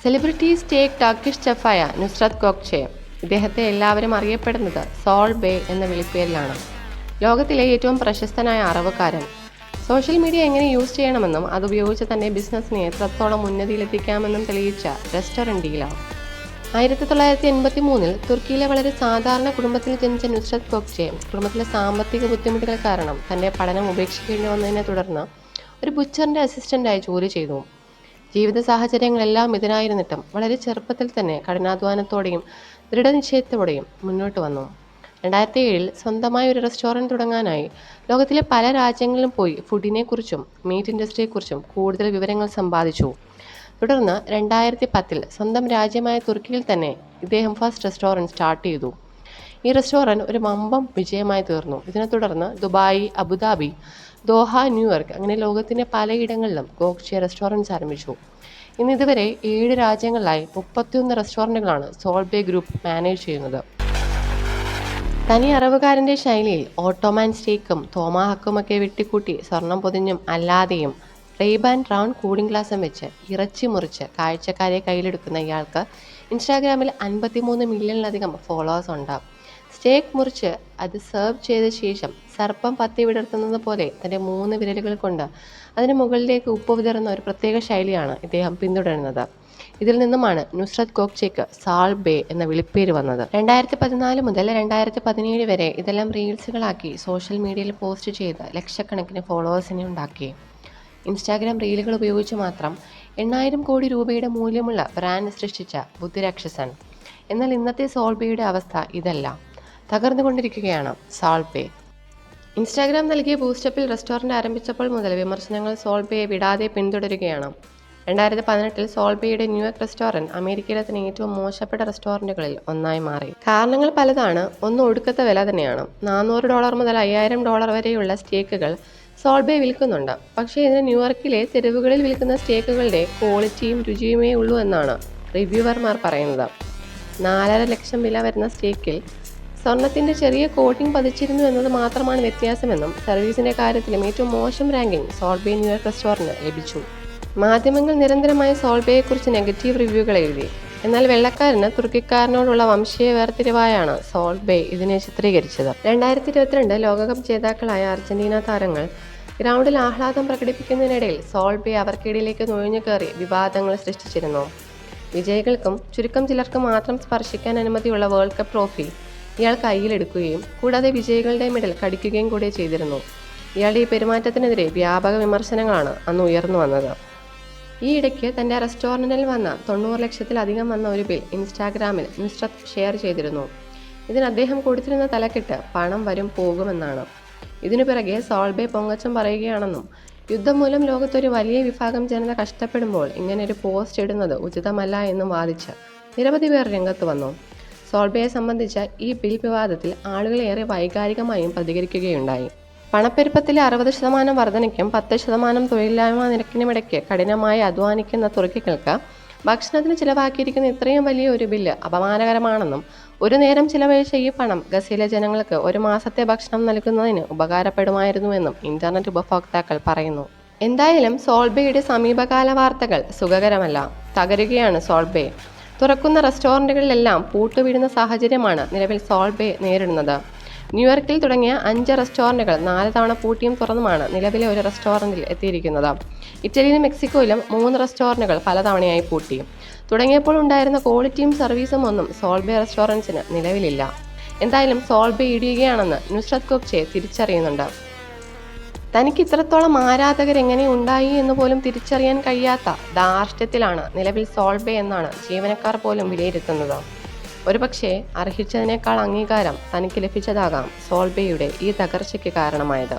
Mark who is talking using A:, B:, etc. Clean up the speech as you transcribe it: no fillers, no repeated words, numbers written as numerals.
A: Celebrities take Turkish ചെഫായ Nusret Gokce. ഇദ്ദേഹത്തെ എല്ലാവരും അറിയപ്പെടുന്നത് സോൾ ബേ എന്ന വിളിപ്പേരിലാണ്. ലോകത്തിലെ ഏറ്റവും പ്രശസ്തനായ അറവുകാരൻ. സോഷ്യൽ മീഡിയ എങ്ങനെ യൂസ് ചെയ്യണമെന്നും അതുപയോഗിച്ച് തന്റെ ബിസിനസ്സിനെ എത്രത്തോളം ഉന്നതിയിലെത്തിക്കാമെന്നും തെളിയിച്ച റെസ്റ്റോറന്റ് ഡീലർ. 1983 തുർക്കിയിലെ വളരെ സാധാരണ കുടുംബത്തിൽ ജനിച്ച നുസ്രത് ഗോക്ചെ കുടുംബത്തിലെ സാമ്പത്തിക ബുദ്ധിമുട്ടുകൾ കാരണം തന്റെ പഠനം ഉപേക്ഷിക്കേണ്ടി വന്നതിനെ തുടർന്ന് ഒരു ബുച്ചറിന്റെ അസിസ്റ്റന്റായി ജോലി ചെയ്തു. ജീവിത സാഹചര്യങ്ങളെല്ലാം ഇതിനായിരുന്നിട്ടും വളരെ ചെറുപ്പത്തിൽ തന്നെ കഠിനാധ്വാനത്തോടെയും ദൃഢനിശ്ചയത്തോടെയും മുന്നോട്ട് വന്നു. 2007 സ്വന്തമായി ഒരു റെസ്റ്റോറൻറ്റ് തുടങ്ങാനായി ലോകത്തിലെ പല രാജ്യങ്ങളിലും പോയി ഫുഡിനെക്കുറിച്ചും മീറ്റ് ഇൻഡസ്ട്രിയെക്കുറിച്ചും കൂടുതൽ വിവരങ്ങൾ സമ്പാദിച്ചു. തുടർന്ന് 2010 സ്വന്തം രാജ്യമായ തുർക്കിയിൽ തന്നെ ഇദ്ദേഹം ഫസ്റ്റ് റെസ്റ്റോറൻറ്റ് സ്റ്റാർട്ട് ചെയ്തു. ഈ റെസ്റ്റോറൻറ്റ് ഒരു വമ്പം വിജയമായി തീർന്നു. ഇതിനെ തുടർന്ന് ദുബായ്, അബുദാബി, ദോഹ, ന്യൂയോർക്ക് അങ്ങനെ ലോകത്തിൻ്റെ പലയിടങ്ങളിലും ഗോക്ചെ റെസ്റ്റോറൻറ്റ്സ് ആരംഭിച്ചു. ഇന്ന് ഇതുവരെ 7 രാജ്യങ്ങളിലായി 31 റെസ്റ്റോറൻറ്റുകളാണ് സോൾ ബേ ഗ്രൂപ്പ് മാനേജ് ചെയ്യുന്നത്. തനി അറവുകാരൻ്റെ ശൈലിയിൽ ഓട്ടോമാൻ സ്റ്റേക്കും തോമാഹക്കുമൊക്കെ വെട്ടിക്കൂട്ടി സ്വർണം പൊതിഞ്ഞും അല്ലാതെയും റെയ്ബാൻ റൗണ്ട് കൂളിംഗ് ഗ്ലാസും വെച്ച് ഇറച്ചി മുറിച്ച് കാഴ്ചക്കാരെ കയ്യിലെടുക്കുന്ന ഇയാൾക്ക് ഇൻസ്റ്റാഗ്രാമിൽ 53 മില്യണിലധികം ഫോളോവേഴ്സ് ഉണ്ട്. സ്റ്റേക്ക് മുറിച്ച് അത് സെർവ് ചെയ്ത ശേഷം സർപ്പം പത്തി വിടർത്തുന്നത് പോലെ തൻ്റെ 3 വിരലുകൾ കൊണ്ട് അതിന് മുകളിലേക്ക് ഉപ്പ് വിതറുന്ന ഒരു പ്രത്യേക ശൈലിയാണ് ഇദ്ദേഹം പിന്തുടരുന്നത്. ഇതിൽ നിന്നുമാണ് നുസ്രത് ഗോക്ചെക്ക് സാൾ ബേ എന്ന വിളിപ്പേര് വന്നത്. 2014 മുതൽ 2017 വരെ ഇതെല്ലാം റീൽസുകളാക്കി സോഷ്യൽ മീഡിയയിൽ പോസ്റ്റ് ചെയ്ത് ലക്ഷക്കണക്കിന് ഫോളോവേഴ്സിനെ ഉണ്ടാക്കി. ഇൻസ്റ്റാഗ്രാം റീലുകൾ ഉപയോഗിച്ച് മാത്രം 8000 കോടി രൂപയുടെ മൂല്യമുള്ള ബ്രാൻഡ് സൃഷ്ടിച്ച ബുദ്ധിരാക്ഷസൻ. എന്നാൽ ഇന്നത്തെ സോൾ ബേയുടെ അവസ്ഥ ഇതല്ല. തകർന്നുകൊണ്ടിരിക്കുകയാണ് സോൾ ബേ. ഇൻസ്റ്റാഗ്രാം നൽകിയ ബൂസ്റ്റപ്പിൽ റെസ്റ്റോറൻറ്റ് ആരംഭിച്ചപ്പോൾ മുതൽ വിമർശനങ്ങൾ സോൾ ബേയെ വിടാതെ പിന്തുടരുകയാണ്. 2018 സോൾ ബേയുടെ ന്യൂയോർക്ക് റെസ്റ്റോറൻറ്റ് അമേരിക്കയിലെ തന്നെ ഏറ്റവും മോശപ്പെട്ട റെസ്റ്റോറൻറ്റുകളിൽ ഒന്നായി മാറി. കാരണങ്ങൾ പലതാണ്. ഒന്ന്, ഒടുക്കത്തെ വില തന്നെയാണ്. $400 മുതൽ $5000 വരെയുള്ള സ്റ്റേക്കുകൾ സോൾ ബേ വിൽക്കുന്നുണ്ട്. പക്ഷേ ഇതിന് ന്യൂയോർക്കിലെ തെരുവുകളിൽ വിൽക്കുന്ന സ്റ്റേക്കുകളുടെ ക്വാളിറ്റിയും രുചിയുമേ ഉള്ളൂ എന്നാണ് റിവ്യൂവർമാർ പറയുന്നത്. 4.5 ലക്ഷം വില വരുന്ന സ്റ്റേക്കിൽ സ്വർണത്തിൻ്റെ ചെറിയ കോട്ടിംഗ് പതിച്ചിരുന്നു എന്നത് മാത്രമാണ് വ്യത്യാസമെന്നും സർവീസിൻ്റെ കാര്യത്തിലും ഏറ്റവും മോശം റാങ്കിംഗ് സോൾ ബേ ന്യൂയോർക്ക് റെസ്റ്റോറൻറ്റ് ലഭിച്ചു. മാധ്യമങ്ങൾ നിരന്തരമായി സോൾ ബേയെക്കുറിച്ച് നെഗറ്റീവ് റിവ്യൂകൾ എഴുതി. എന്നാൽ വെള്ളക്കാരന് തുർക്കിക്കാരനോടുള്ള വംശീയ വേർതിരിവായാണ് സോൾ ബേ ഇതിനെ ചിത്രീകരിച്ചത്. 2022 ലോകകപ്പ് ജേതാക്കളായ അർജന്റീന താരങ്ങൾ ഗ്രൗണ്ടിൽ ആഹ്ലാദം പ്രകടിപ്പിക്കുന്നതിനിടയിൽ സോൾ ബേ അവർക്കിടയിലേക്ക് നുഴഞ്ഞു കയറി വിവാദങ്ങൾ സൃഷ്ടിച്ചിരുന്നു. വിജയികൾക്കും ചുരുക്കം ചിലർക്ക് മാത്രം സ്പർശിക്കാൻ അനുമതിയുള്ള വേൾഡ് കപ്പ് ട്രോഫി ഇയാൾ കയ്യിലെടുക്കുകയും കൂടാതെ വിജയികളുടെ മെഡൽ കടിക്കുകയും കൂടെ ചെയ്തിരുന്നു. ഇയാളുടെ ഈ പെരുമാറ്റത്തിനെതിരെ വ്യാപക വിമർശനങ്ങളാണ് അന്ന് ഉയർന്നു വന്നത്. ഈ ഇടയ്ക്ക് തൻ്റെ റെസ്റ്റോറൻറ്റിൽ വന്ന 90 ലക്ഷത്തിലധികം വന്ന ഒരു ബിൽ ഇൻസ്റ്റാഗ്രാമിൽ നുസ്രത് ഷെയർ ചെയ്തിരുന്നു. ഇതിന് അദ്ദേഹം കൊടുത്തിരുന്ന തലക്കെട്ട് പണം വരും പോകുമെന്നാണ്. ഇതിനു പിറകെ സോൾ ബേ പൊങ്ങച്ചം പറയുകയാണെന്നും യുദ്ധം മൂലം ലോകത്തൊരു വലിയ വിഭാഗം ജനത കഷ്ടപ്പെടുമ്പോൾ ഇങ്ങനെയൊരു പോസ്റ്റ് ഇടുന്നത് ഉചിതമല്ല എന്നും വാദിച്ച് നിരവധി പേർ രംഗത്ത് വന്നു. സോൾ ബേയെ സംബന്ധിച്ച ഈ ബിൽ വിവാദത്തിൽ ആളുകളേറെ വൈകാരികമായും പ്രതികരിക്കുകയുണ്ടായി. പണപ്പെരുപ്പത്തിലെ 60% വർധനയ്ക്കും 10% തൊഴിലില്ലായ്മ നിരക്കിനുമിടയ്ക്ക് കഠിനമായി അധ്വാനിക്കുന്ന തുർക്കികൾക്ക് ഭക്ഷണത്തിന് ചിലവാക്കിയിരിക്കുന്ന ഇത്രയും വലിയ ഒരു ബില്ല് അപമാനകരമാണെന്നും ഒരു നേരം ചിലവഴിച്ച ഈ പണം ഗസയിലെ ജനങ്ങൾക്ക് ഒരു മാസത്തെ ഭക്ഷണം നൽകുന്നതിന് ഉപകാരപ്പെടുമായിരുന്നുവെന്നും ഇന്റർനെറ്റ് ഉപഭോക്താക്കൾ പറയുന്നു. എന്തായാലും സോൾ ബേയുടെ സമീപകാല വാർത്തകൾ സുഖകരമല്ല. തകരുകയാണ് സോൾ ബേ. തുറക്കുന്ന റെസ്റ്റോറൻറ്റുകളിലെല്ലാം പൂട്ടുവീഴുന്ന സാഹചര്യമാണ് നിലവിൽ സോൾ ബേ നേരിടുന്നത്. ന്യൂയോർക്കിൽ തുടങ്ങിയ 5 റെസ്റ്റോറൻറ്റുകൾ 4 തവണ പൂട്ടിയും തുറന്നുമാണ് നിലവിലെ ഒരു റെസ്റ്റോറൻറ്റിൽ എത്തിയിരിക്കുന്നത്. ഇറ്റലിയിലും മെക്സിക്കോയിലും 3 റെസ്റ്റോറൻറ്റുകൾ പലതവണയായി പൂട്ടി. തുടങ്ങിയപ്പോൾ ഉണ്ടായിരുന്ന ക്വാളിറ്റിയും സർവീസും ഒന്നും സോൾ ബേ റെസ്റ്റോറൻറ്റ്സിന് നിലവിലില്ല. എന്തായാലും സോൾ ബേ ഇടിയുകയാണെന്ന് നുസ്രത് ഗോക്ചെ തിരിച്ചറിയുന്നുണ്ട്. തനിക്ക് ഇത്രത്തോളം ആരാധകരെങ്ങനെ ഉണ്ടായി എന്ന് പോലും തിരിച്ചറിയാൻ കഴിയാത്ത ധാർഷ്ട്യത്തിലാണ് നിലവിൽ സോൾ ബേ എന്നാണ് ജീവനക്കാർ പോലും വിലയിരുത്തുന്നത്. ഒരുപക്ഷെ അർഹിച്ചതിനേക്കാൾ അംഗീകാരം തനിക്ക് ലഭിച്ചതാകാം സോൾ ബേയുടെ ഈ തകർച്ചയ്ക്ക് കാരണമായത്.